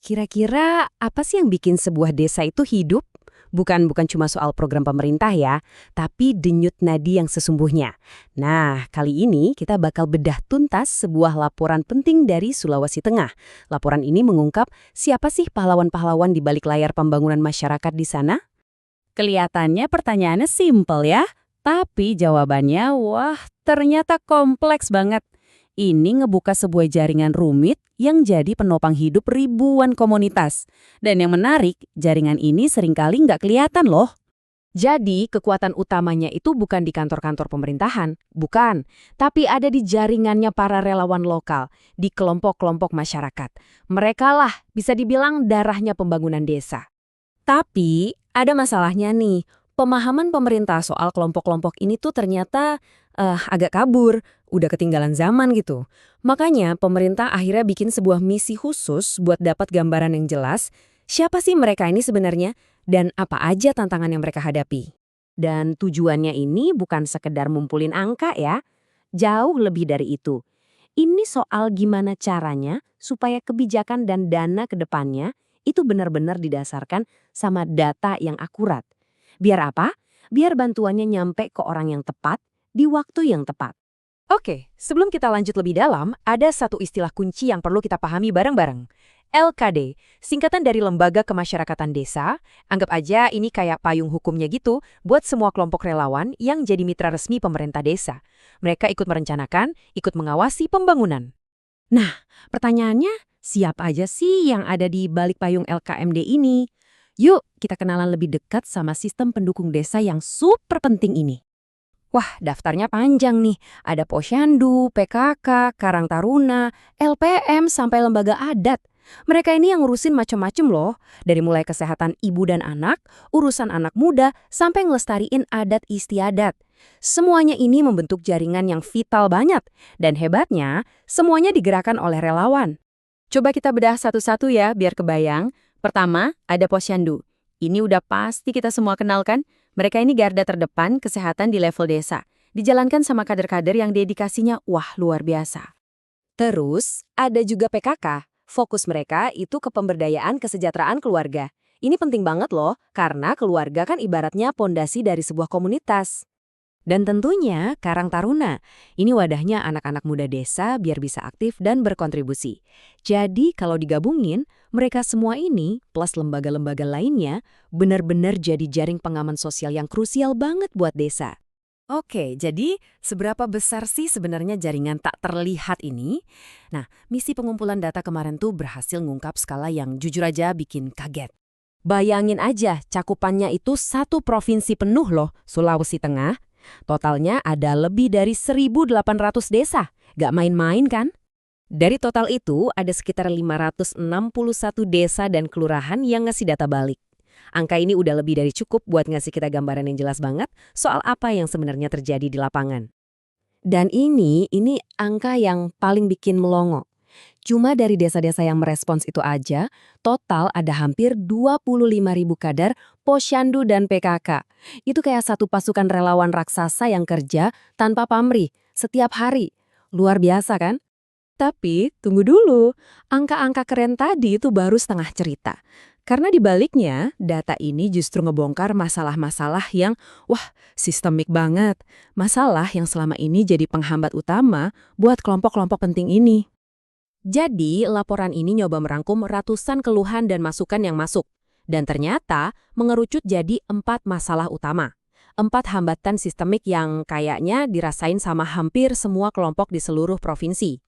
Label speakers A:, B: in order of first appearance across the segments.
A: Kira-kira apa sih yang bikin sebuah desa itu hidup? Bukan cuma soal program pemerintah ya, tapi denyut nadi yang sesungguhnya. Nah, kali ini kita bakal bedah tuntas sebuah laporan penting dari Sulawesi Tengah. Laporan ini mengungkap siapa sih pahlawan-pahlawan di balik layar pembangunan masyarakat di sana? Kelihatannya pertanyaannya simpel ya, tapi jawabannya wah ternyata kompleks banget. Ini ngebuka sebuah jaringan rumit yang jadi penopang hidup ribuan komunitas. Dan yang menarik, jaringan ini seringkali nggak kelihatan loh. Jadi, kekuatan utamanya itu bukan di kantor-kantor pemerintahan, bukan. Tapi ada di jaringannya para relawan lokal, di kelompok-kelompok masyarakat. Mereka lah bisa dibilang darahnya pembangunan desa. Tapi, ada masalahnya nih. Pemahaman pemerintah soal kelompok-kelompok ini tuh ternyata agak kabur, udah ketinggalan zaman gitu. Makanya pemerintah akhirnya bikin sebuah misi khusus buat dapat gambaran yang jelas, siapa sih mereka ini sebenarnya, dan apa aja tantangan yang mereka hadapi. Dan tujuannya ini bukan sekedar ngumpulin angka ya, jauh lebih dari itu. Ini soal gimana caranya supaya kebijakan dan dana ke depannya itu benar-benar didasarkan sama data yang akurat. Biar apa? Biar bantuannya nyampe ke orang yang tepat, di waktu yang tepat. Oke, sebelum kita lanjut lebih dalam, ada satu istilah kunci yang perlu kita pahami bareng-bareng. LKD, singkatan dari Lembaga Kemasyarakatan Desa, anggap aja ini kayak payung hukumnya gitu buat semua kelompok relawan yang jadi mitra resmi pemerintah desa. Mereka ikut merencanakan, ikut mengawasi pembangunan. Nah, pertanyaannya, siapa aja sih yang ada di balik payung LKMD ini? Yuk, kita kenalan lebih dekat sama sistem pendukung desa yang super penting ini. Wah, daftarnya panjang nih. Ada Posyandu, PKK, Karang Taruna, LPM, sampai lembaga adat. Mereka ini yang ngurusin macam-macam loh. Dari mulai kesehatan ibu dan anak, urusan anak muda, sampai ngelestariin adat istiadat. Semuanya ini membentuk jaringan yang vital banget. Dan hebatnya, semuanya digerakkan oleh relawan. Coba kita bedah satu-satu ya, biar kebayang. Pertama, ada Posyandu. Ini udah pasti kita semua kenal kan? Mereka ini garda terdepan kesehatan di level desa. Dijalankan sama kader-kader yang dedikasinya wah luar biasa. Terus, ada juga PKK. Fokus mereka itu ke pemberdayaan kesejahteraan keluarga. Ini penting banget loh, karena keluarga kan ibaratnya pondasi dari sebuah komunitas. Dan tentunya Karang Taruna. Ini wadahnya anak-anak muda desa biar bisa aktif dan berkontribusi. Jadi kalau digabungin, mereka semua ini plus lembaga-lembaga lainnya benar-benar jadi jaring pengaman sosial yang krusial banget buat desa. Oke, jadi seberapa besar sih sebenarnya jaringan tak terlihat ini? Nah, misi pengumpulan data kemarin tuh berhasil ngungkap skala yang jujur aja bikin kaget. Bayangin aja, cakupannya itu satu provinsi penuh loh, Sulawesi Tengah. Totalnya ada lebih dari 1.800 desa, gak main-main kan? Dari total itu, ada sekitar 561 desa dan kelurahan yang ngasih data balik. Angka ini udah lebih dari cukup buat ngasih kita gambaran yang jelas banget soal apa yang sebenarnya terjadi di lapangan. Dan ini angka yang paling bikin melongo. Cuma dari desa-desa yang merespons itu aja, total ada hampir 25.000 kader Posyandu dan PKK. Itu kayak satu pasukan relawan raksasa yang kerja tanpa pamrih setiap hari. Luar biasa kan? Tapi tunggu dulu, angka-angka keren tadi itu baru setengah cerita. Karena di baliknya, data ini justru ngebongkar masalah-masalah yang, wah, sistemik banget. Masalah yang selama ini jadi penghambat utama buat kelompok-kelompok penting ini. Jadi, laporan ini nyoba merangkum ratusan keluhan dan masukan yang masuk. Dan ternyata mengerucut jadi 4 masalah utama. 4 hambatan sistemik yang kayaknya dirasain sama hampir semua kelompok di seluruh provinsi.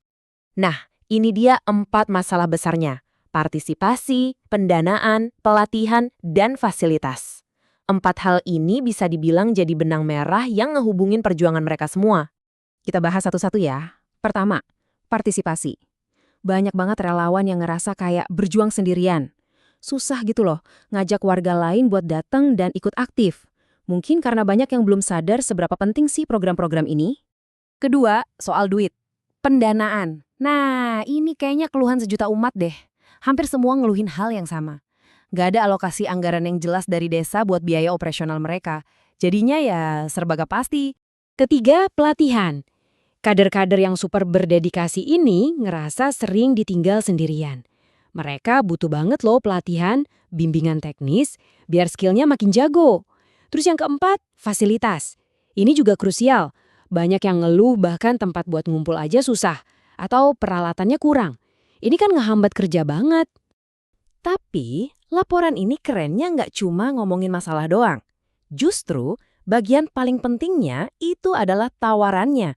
A: Nah, ini dia 4 masalah besarnya. Partisipasi, pendanaan, pelatihan, dan fasilitas. 4 hal ini bisa dibilang jadi benang merah yang ngehubungin perjuangan mereka semua. Kita bahas satu-satu ya. Pertama, partisipasi. Banyak banget relawan yang ngerasa kayak berjuang sendirian. Susah gitu loh, ngajak warga lain buat datang dan ikut aktif. Mungkin karena banyak yang belum sadar seberapa penting sih program-program ini. Kedua, soal duit. Pendanaan. Nah, ini kayaknya keluhan sejuta umat deh. Hampir semua ngeluhin hal yang sama. Gak ada alokasi anggaran yang jelas dari desa buat biaya operasional mereka. Jadinya ya serba gak pasti. Ketiga, pelatihan. Kader-kader yang super berdedikasi ini ngerasa sering ditinggal sendirian. Mereka butuh banget loh pelatihan, bimbingan teknis, biar skillnya makin jago. Terus yang keempat, fasilitas. Ini juga krusial. Banyak yang ngeluh bahkan tempat buat ngumpul aja susah. Atau peralatannya kurang. Ini kan ngehambat kerja banget. Tapi, laporan ini kerennya nggak cuma ngomongin masalah doang. Justru, bagian paling pentingnya itu adalah tawarannya.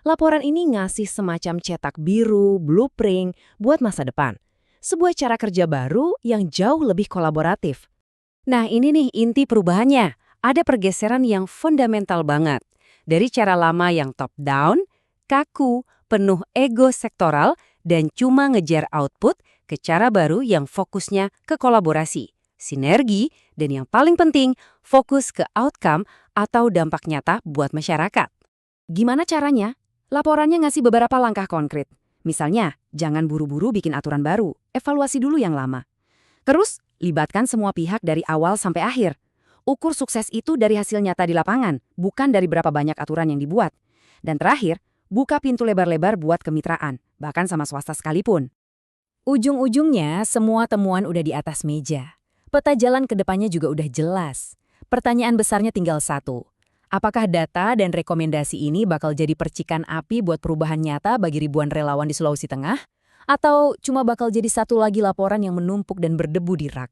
A: Laporan ini ngasih semacam cetak biru, blueprint buat masa depan. Sebuah cara kerja baru yang jauh lebih kolaboratif. Nah ini nih inti perubahannya. Ada pergeseran yang fundamental banget. Dari cara lama yang top-down, kaku, penuh ego sektoral, dan cuma ngejar output ke cara baru yang fokusnya ke kolaborasi, sinergi, dan yang paling penting, fokus ke outcome atau dampak nyata buat masyarakat. Gimana caranya? Laporannya ngasih beberapa langkah konkret. Misalnya, jangan buru-buru bikin aturan baru, evaluasi dulu yang lama. Terus, libatkan semua pihak dari awal sampai akhir. Ukur sukses itu dari hasil nyata di lapangan, bukan dari berapa banyak aturan yang dibuat. Dan terakhir, buka pintu lebar-lebar buat kemitraan, bahkan sama swasta sekalipun. Ujung-ujungnya, semua temuan udah di atas meja. Peta jalan ke depannya juga udah jelas. Pertanyaan besarnya tinggal satu. Apakah data dan rekomendasi ini bakal jadi percikan api buat perubahan nyata bagi ribuan relawan di Sulawesi Tengah? Atau cuma bakal jadi satu lagi laporan yang menumpuk dan berdebu di rak?